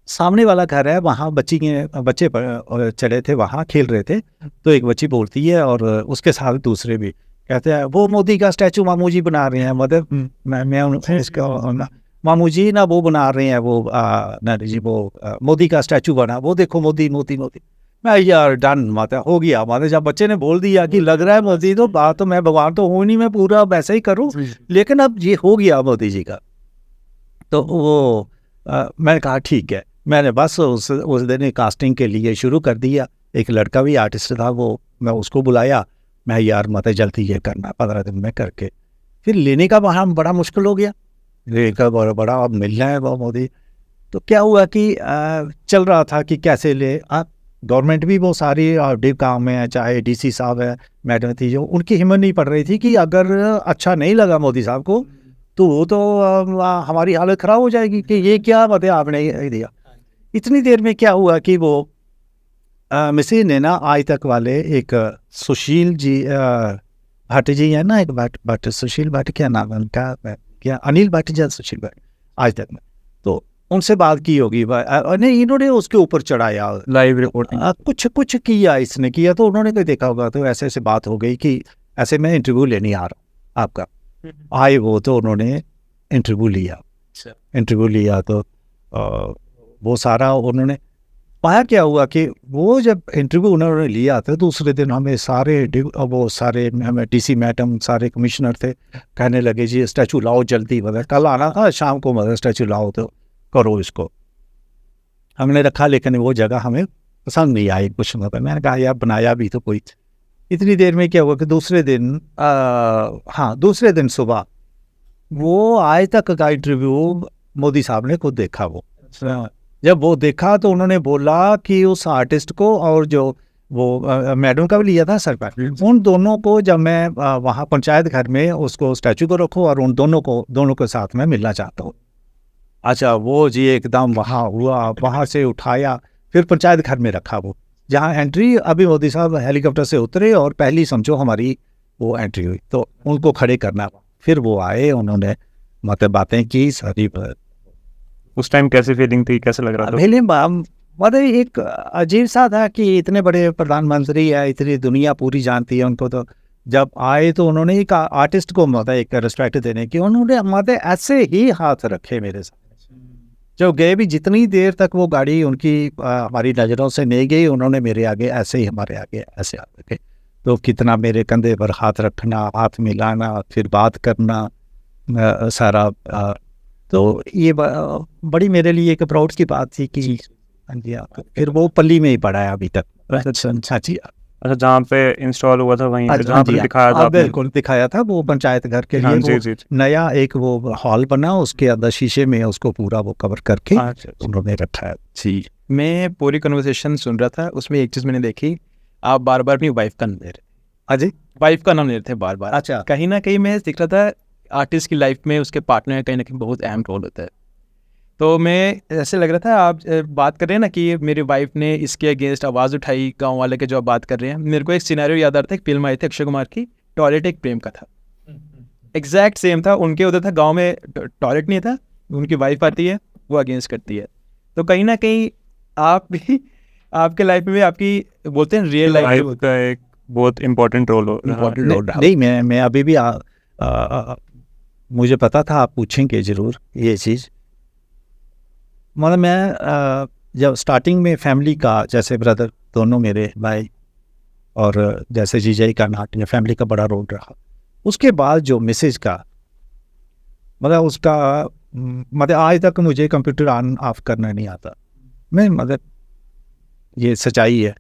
सामने वाला घर है, वहाँ बच्चे चले थे, वहाँ खेल रहे थे, तो एक बच्ची बोलती है और उसके साथ दूसरे भी कहते हैं वो मोदी का स्टैचू मामू जी बना रहे हैं। मतलब मैं इसका मामू जी ना वो बना रहे हैं वो नानी जी वो मोदी का स्टैचू बना, वो देखो मोदी मोदी मोदी। मैं यार डन माता हो गया। माता जब बच्चे ने बोल दिया कि लग रहा है मोदी, तो बात तो मैं भगवान तो हूँ नहीं, मैं पूरा वैसे ही करूँ, लेकिन अब ये हो गया मोदी जी का। तो वो मैंने कहा ठीक है। मैंने बस उस दिन कास्टिंग के लिए शुरू कर दिया। एक लड़का भी आर्टिस्ट था, वो मैं उसको बुलाया। मैं यार मत जल्दी ये करना, 15 दिन में करके। फिर लेने का वहाँ बड़ा मुश्किल हो गया, लेकर बड़ा अब मिलना है वो मोदी। तो क्या हुआ कि चल रहा था कि कैसे ले। गवर्नमेंट भी वो सारी डिव काम में है, चाहे डीसी साहब है, मैडम थी, जो उनकी हिम्मत नहीं पड़ रही थी कि अगर अच्छा नहीं लगा मोदी साहब को तो वो तो हमारी हालत ख़राब हो जाएगी कि ये क्या मतलब आपने दिया। इतनी देर में क्या हुआ कि वो मिसी ने ना आज तक वाले एक सुशील जी भट्ट जी है ना, एक भट्ट सुशील भट्ट, क्या नाम है उनका, क्या अनिल भट्ट या सुशील भट्ट, आज तक में, तो उनसे बात की होगी। नहीं, इन्होंने उसके ऊपर चढ़ाया, लाइव रिपोर्टिंग कुछ किया, इसने किया, तो उन्होंने कोई देखा होगा। तो ऐसे ऐसे बात हो गई कि ऐसे मैं इंटरव्यू लेने आ रहा हूँ आपका। आए वो, तो उन्होंने इंटरव्यू लिया तो वो सारा उन्होंने पाया। क्या हुआ कि वो जब इंटरव्यू उन्होंने लिया था, दूसरे दिन हमें हमें डीसी मैडम, सारे कमिश्नर थे, कहने लगे जी स्टैचू लाओ जल्दी, मतलब कल आना था शाम को, मतलब स्टैचू लाओ तो करो इसको। हमने रखा, लेकिन वो जगह हमें पसंद नहीं आई कुछ, मतलब मैंने कहा यार बनाया भी तो कोई। इतनी देर में क्या हुआ कि दूसरे दिन सुबह वो आज तक का इंटरव्यू मोदी साहब ने खुद देखा। वो जब वो देखा तो उन्होंने बोला कि उस आर्टिस्ट को और जो वो मैडम का भी लिया था सर पर, उन दोनों को जब मैं वहाँ पंचायत घर में उसको स्टैचू को रखो और उन दोनों के साथ में मिलना चाहता हूँ। अच्छा, वो जी एकदम वहाँ हुआ, वहाँ से उठाया, फिर पंचायत घर में रखा। वो जहाँ एंट्री, अभी मोदी साहब हेलीकॉप्टर से उतरे और पहली समझो हमारी वो एंट्री हुई, तो उनको खड़े करना। फिर वो आए, उन्होंने मतलब बातें की सारी। उस टाइम कैसी फीलिंग थी, कैसे लग रहा था? पहले मतलब एक अजीब सा था कि इतने बड़े प्रधानमंत्री है, इतनी दुनिया पूरी जानती है उनको, तो जब आए तो उन्होंने एक आर्टिस्ट को मतलब एक रिस्पेक्ट देने की, उन्होंने मतलब ऐसे ही हाथ रखे मेरे साथ। जब गए भी, जितनी देर तक वो गाड़ी उनकी हमारी नज़रों से नहीं गई, उन्होंने मेरे आगे ऐसे ही, हमारे आगे ऐसे हाथ रखे। तो कितना मेरे कंधे पर हाथ रखना, हाथ मिलाना, फिर बात करना, सारा तो ये बड़ी मेरे लिए एक प्राउड की बात थी कि हाँ जी। फिर वो पल्ली में ही पड़ा है अभी तक। अच्छा जी। अच्छा, जहाँ पे इंस्टॉल हुआ था वहीं पे, जहाँ पे हाँ, दिखाया था आपने? बिल्कुल दिखाया था। वो पंचायत घर के हाँ, लिए जी, वो जी। नया एक वो हॉल बना, उसके अंदर शीशे में उसको पूरा वो कवर करके अच्छा, अच्छा। उन्होंने रखा है। जी, मैं पूरी कन्वर्सेशन सुन रहा था, उसमें एक चीज़ मैंने देखी, आप बार बार अपनी वाइफ का नाम ले रहे थे। अजय, वाइफ का नाम ले रहे थे बार बार। अच्छा। कहीं ना कहीं मैं देख रहा था आर्टिस्ट की लाइफ में उसके पार्टनर का कहीं ना कहीं बहुत अहम रोल होता है। तो मैं ऐसे लग रहा था आप बात कर रहे हैं ना कि मेरी वाइफ ने इसके अगेंस्ट आवाज़ उठाई, गांव वाले के जो आप बात कर रहे हैं, मेरे को एक सिनेरियो याद आ रहा था। एक फिल्म आई थी अक्षय कुमार की, टॉयलेट एक प्रेम का था, एग्जैक्ट सेम था। उनके उधर था, गांव में टॉयलेट नहीं था, उनकी वाइफ आती है, वो अगेंस्ट करती है। तो कहीं ना कहीं आप भी आपके लाइफ में भी आपकी बोलते हैं रियल लाइफ लाइफ का एक बहुत इम्पोर्टेंट रोल हो रहा है। नहीं, मैं अभी भी मुझे पता था आप पूछेंगे ज़रूर ये चीज़। मतलब मैं जब स्टार्टिंग में फैमिली का, जैसे ब्रदर दोनों मेरे भाई और जैसे जीजाई का नाट में फैमिली का बड़ा रोल रहा। उसके बाद जो मिसेज का मतलब उसका मतलब आज तक मुझे कंप्यूटर ऑन ऑफ करना नहीं आता। मैं मतलब ये सच्चाई है,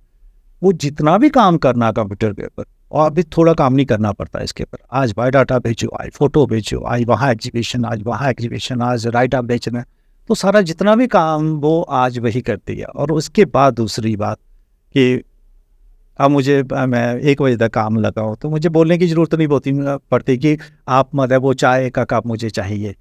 वो जितना भी काम करना कंप्यूटर के ऊपर, और अभी थोड़ा काम नहीं करना पड़ता इसके ऊपर। आज बायोडाटा भेजो, आज फ़ोटो भेजो, आज वहाँ एग्जीबिशन, आज वहाँ एग्जीबिशन, आज राइट अप बेचना, तो सारा जितना भी काम वो आज वही करती है। और उसके बाद दूसरी बात कि अब मुझे मैं 1 बजे तक काम लगाऊँ तो मुझे बोलने की ज़रूरत नहीं पड़ती कि आप मतलब वो चाय का कप मुझे चाहिए,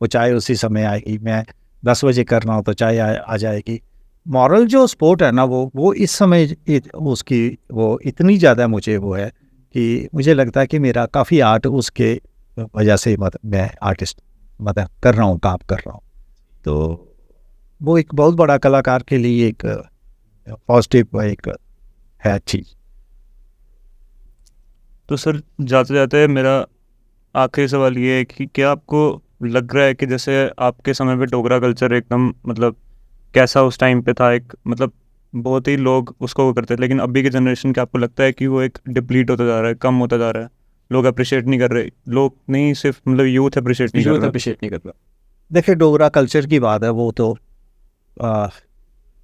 वो चाय उसी समय आएगी। मैं 10 बजे कर रहा हूँ तो चाय आ जाएगी। मॉरल जो सपोर्ट है ना, वो इस समय उसकी वो इतनी ज़्यादा मुझे वो है कि मुझे लगता है कि मेरा काफ़ी आर्ट उसके वजह से मतलब मैं आर्टिस्ट मतलब कर रहा हूँ, काम कर रहा हूँ। तो वो एक बहुत बड़ा कलाकार के लिए एक पॉजिटिव एक है चीज़। तो सर, जाते जाते मेरा आखिरी सवाल ये है कि क्या आपको लग रहा है कि जैसे आपके समय पे डोगरा कल्चर एकदम मतलब कैसा उस टाइम पे था, एक मतलब बहुत ही लोग उसको वो करते थे, लेकिन अभी के जनरेशन के आपको लगता है कि वो एक डिप्लीट होता जा रहा है, कम होता जा रहा है, लोग अप्रिशिएट नहीं कर रहे, लोग नहीं सिर्फ मतलब यूथ अप्रिशिएट नहीं कर रहा? देखिए, डोगरा कल्चर की बात है, वो तो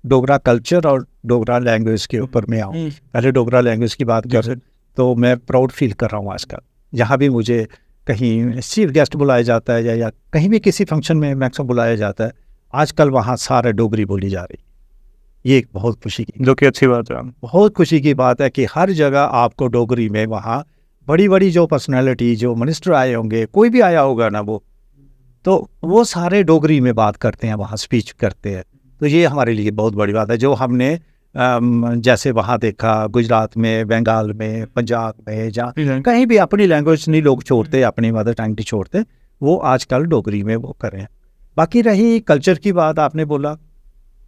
डोगरा कल्चर और डोगरा लैंग्वेज के ऊपर मैं आऊँ। पहले डोगरा लैंग्वेज की बात कर तो मैं प्राउड फील कर रहा हूँ आजकल। जहाँ भी मुझे कहीं चीफ गेस्ट बुलाया जाता है या कहीं भी किसी फंक्शन में मैक्सिमम बुलाया जाता है, आजकल वहाँ सारे डोगरी बोली जा रही। ये एक बहुत खुशी की, जो कि अच्छी बात है, बहुत खुशी की बात है कि हर जगह आपको डोगरी में, वहाँ बड़ी बड़ी जो पर्सनैलिटी, जो मिनिस्टर आए होंगे, कोई भी आया होगा ना, वो वो सारे डोगरी में बात करते हैं, वहाँ स्पीच करते हैं। तो ये हमारे लिए बहुत बड़ी बात है। जो हमने जैसे वहाँ देखा, गुजरात में, बंगाल में, पंजाब में, जहाँ कहीं भी अपनी लैंग्वेज नहीं लोग छोड़ते, अपनी मदर टंग नहीं छोड़ते, वो आजकल डोगरी में वो कर रहे हैं। बाकी रही कल्चर की बात, आपने बोला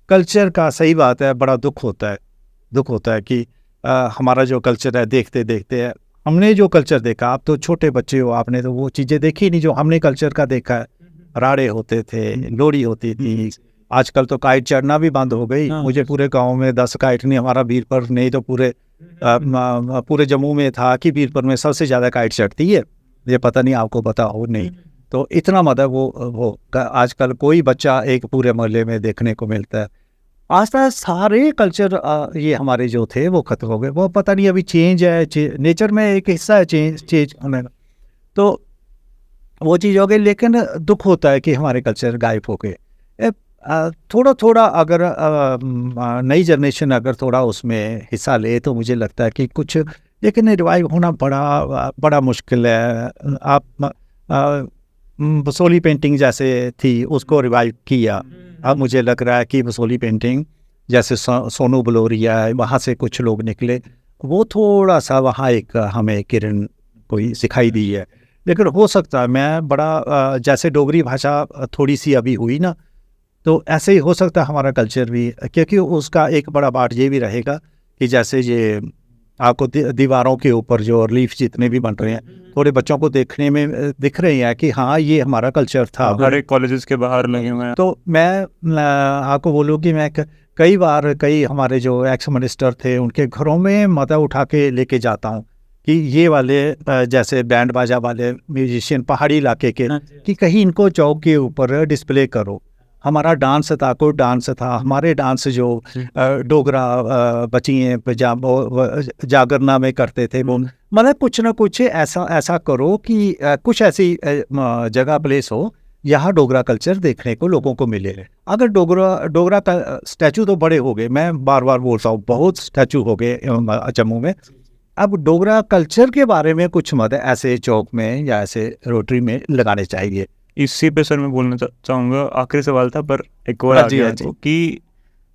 कल्चर का, सही बात है, बड़ा दुख होता है कि हमारा जो कल्चर है, देखते देखते हमने जो कल्चर देखा, आप तो छोटे बच्चे हो, आपने तो वो चीज़ें देखी नहीं जो हमने कल्चर का देखा है। राड़े होते थे, लोहड़ी होती थी, आजकल तो काइट चढ़ना भी बंद हो गई। मुझे पूरे गांव में 10 काइट नहीं, हमारा बीरपुर नहीं तो पूरे जम्मू में था कि बीरपुर में सबसे ज़्यादा काइट चढ़ती है। ये पता नहीं आपको पता हो नहीं, तो इतना मतलब वो आजकल कोई बच्चा एक पूरे मोहल्ले में देखने को मिलता है। आजकल सारे कल्चर ये हमारे जो थे वो खत्म हो गए। वो पता नहीं अभी चेंज है, नेचर में एक हिस्सा है चेंज होने का। तो वो चीज़ हो गई, लेकिन दुख होता है कि हमारे कल्चर गायब हो गए। थोड़ा थोड़ा अगर नई जनरेशन अगर थोड़ा उसमें हिस्सा ले तो मुझे लगता है कि कुछ, लेकिन रिवाइव होना बड़ा मुश्किल है। आप बसोली पेंटिंग जैसे थी उसको रिवाइव किया, अब मुझे लग रहा है कि बसोली पेंटिंग जैसे सोनू बलोरिया है, वहाँ से कुछ लोग निकले, वो थोड़ा सा वहाँ एक हमें किरण कोई सिखाई दी है। लेकिन हो सकता है मैं बड़ा जैसे डोगरी भाषा थोड़ी सी अभी हुई ना, तो ऐसे ही हो सकता है हमारा कल्चर भी, क्योंकि उसका एक बड़ा पार्ट ये भी रहेगा कि जैसे ये आपको दीवारों के ऊपर जो रिलीफ जितने भी बन रहे हैं, थोड़े बच्चों को देखने में दिख रहे हैं कि हाँ ये हमारा कल्चर था। हर एक कॉलेजेस के बाहर लगे हुए हैं। तो मैं आपको बोलूँ कि मैं कई बार कई हमारे जो एक्स मिनिस्टर थे उनके घरों में मदद उठा के लेके जाता हूँ कि ये वाले जैसे बैंड बाजा वाले म्यूजिशियन पहाड़ी इलाके के, कि कहीं इनको चौक के ऊपर डिस्प्ले करो। हमारा डांस था, कोई डांस था, हमारे डांस जो डोगरा बचिए जागरना में करते थे, वो मतलब कुछ ना कुछ ऐसा करो कि कुछ ऐसी जगह प्लेस हो यहाँ डोगरा कल्चर देखने को लोगों को मिले। अगर डोगरा का स्टैचू तो बड़े हो गए, मैं बार बार बोलता हूँ, बहुत स्टैचू हो गए जम्मू में। अब डोगरा कल्चर के बारे में कुछ मत ऐसे चौक में या ऐसे रोटरी में लगाने चाहिए। इसी पे सर मैं बोलना चाहूँगा, आखिरी सवाल था पर एक और आ गया कि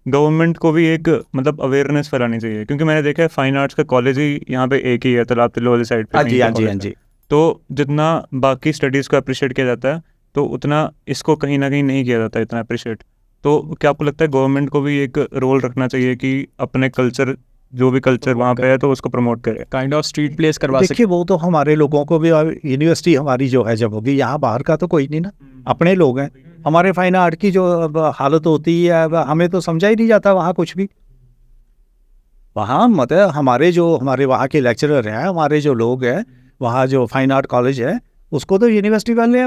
गवर्नमेंट को भी एक मतलब अवेयरनेस फैलानी चाहिए, क्योंकि मैंने देखा है फाइन आर्ट्स का कॉलेज ही यहाँ पे एक ही है, तालाब तिल्लो वाली साइड पे। हाँ जी। तो जितना बाकी स्टडीज़ को अप्रिशिएट किया जाता है, तो उतना इसको कहीं ना कहीं नहीं किया जाता इतना अप्रिशिएट। तो क्या आपको लगता है गवर्नमेंट को भी एक रोल रखना चाहिए कि अपने कल्चर, जो भी कल्चर वहाँ पे है, तो उसको प्रमोट करे, काइंड ऑफ स्ट्रीट प्लेस करवा देखिए वो तो हमारे लोगों को भी, यूनिवर्सिटी हमारी जो है जब होगी, यहाँ बाहर का तो कोई नहीं ना, अपने लोग हैं। हमारे फाइन आर्ट की जो हालत होती है हमें तो समझा ही नहीं जाता वहाँ कुछ भी। वहाँ मतलब हमारे वहाँ के लेक्चरर हैं, हमारे जो लोग हैं वहाँ जो फाइन आर्ट कॉलेज है उसको तो यूनिवर्सिटी वाले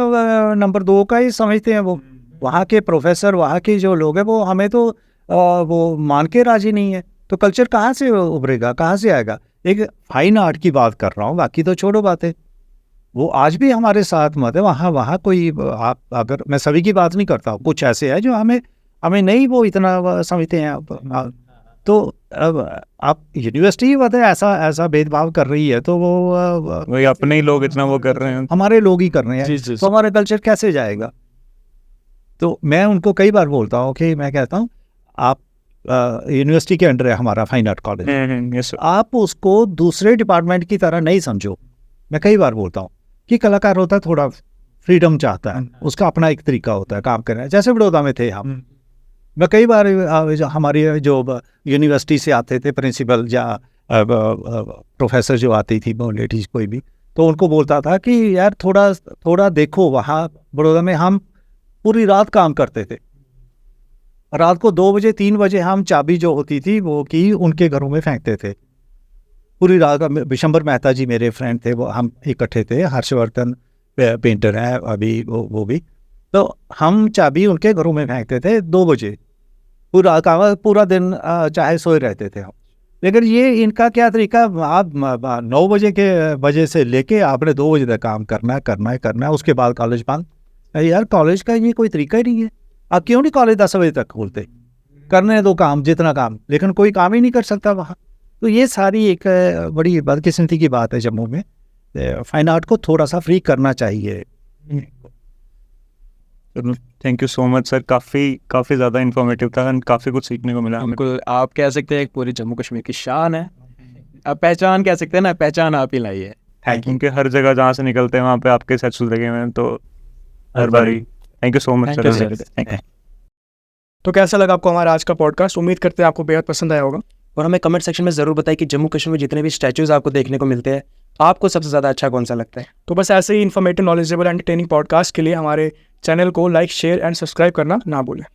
नंबर 2 का ही समझते हैं। वो वहाँ के प्रोफेसर, वहाँ के जो लोग हैं, वो हमें तो वो मान के राजी नहीं है। तो कल्चर कहाँ से उभरेगा, कहाँ से आएगा? एक फाइन आर्ट की बात कर रहा हूँ, बाकी तो छोड़ो बातें। वो आज भी हमारे साथ मत है। वहाँ कोई, आप अगर, मैं सभी की बात नहीं करता हूँ, कुछ ऐसे है जो हमें नहीं वो इतना समझते हैं। तो अब आप यूनिवर्सिटी मतलब ऐसा भेदभाव कर रही है, तो वो वही अपने ही लोग इतना वो कर रहे हैं, हमारे लोग ही कर रहे हैं, तो हमारा कल्चर कैसे जाएगा? तो मैं उनको कई बार बोलता हूँ कि मैं कहता हूँ आप यूनिवर्सिटी के अंडर है हमारा फाइन आर्ट कॉलेज, आप उसको दूसरे डिपार्टमेंट की तरह नहीं समझो। मैं कई बार बोलता हूँ कि कलाकार होता है थोड़ा फ्रीडम चाहता है, उसका अपना एक तरीका होता है काम करने। जैसे बड़ौदा में थे हम, मैं कई बार हमारी जो यूनिवर्सिटी से आते थे प्रिंसिपल या प्रोफेसर जो आती थी लेडीज कोई भी, तो उनको बोलता था कि यार थोड़ा देखो, वहाँ बड़ौदा में हम पूरी रात काम करते थे। रात को 2 बजे 3 बजे हम चाबी जो होती थी वो की उनके घरों में फेंकते थे पूरी रात। विशंबर मेहता जी मेरे फ्रेंड थे, वो हम इकट्ठे थे, हर्षवर्धन पेंटर है अभी वो भी, तो हम चाबी उनके घरों में फेंकते थे 2 बजे, पूरा दिन चाहे सोए रहते थे हम। लेकिन ये इनका क्या तरीका, आप 9 बजे से लेके आपने 2 बजे तक काम करना है, उसके बाद कॉलेज बंद। यार कॉलेज का ये कोई तरीका ही नहीं है। आप क्यों नहीं कॉलेज 10 बजे तक खोलते? करने दो काम, जितना काम, लेकिन कोई काम ही नहीं कर सकता वहाँ। तो ये सारी एक बड़ी बदकिस्मती की बात है जम्मू में। फाइन आर्ट को थोड़ा सा फ्री करना चाहिए। Thank you so much sir, काफ़ी ज़्यादा इन्फॉर्मेटिव था, काफ़ी कुछ सीखने को मिला। बिल्कुल, आप कह सकते हैं पूरे जम्मू कश्मीर की शान है, आप पहचान कह सकते हैं ना, पहचान आप ही लाई है। क्योंकि हर जगह जहाँ से निकलते हैं वहाँ पे आपके स्टैचूज लगे हुए हैं, तो हर बारी thank you so much sir. तो कैसा लगा आपको हमारा आज का पॉडकास्ट? उम्मीद करते हैं आपको बेहद पसंद आया होगा, और हमें कमेंट सेक्शन में ज़रूर बताएं कि जम्मू कश्मीर में जितने भी स्टैचूज़ आपको देखने को मिलते हैं, आपको सबसे ज़्यादा अच्छा कौन सा लगता है। तो बस ऐसे ही इन्फॉर्मेटिव, नॉलेजेबल, एंटरटेनिंग पॉडकास्ट के लिए हमारे चैनल को लाइक, शेयर एंड सब्सक्राइब करना ना भूलें।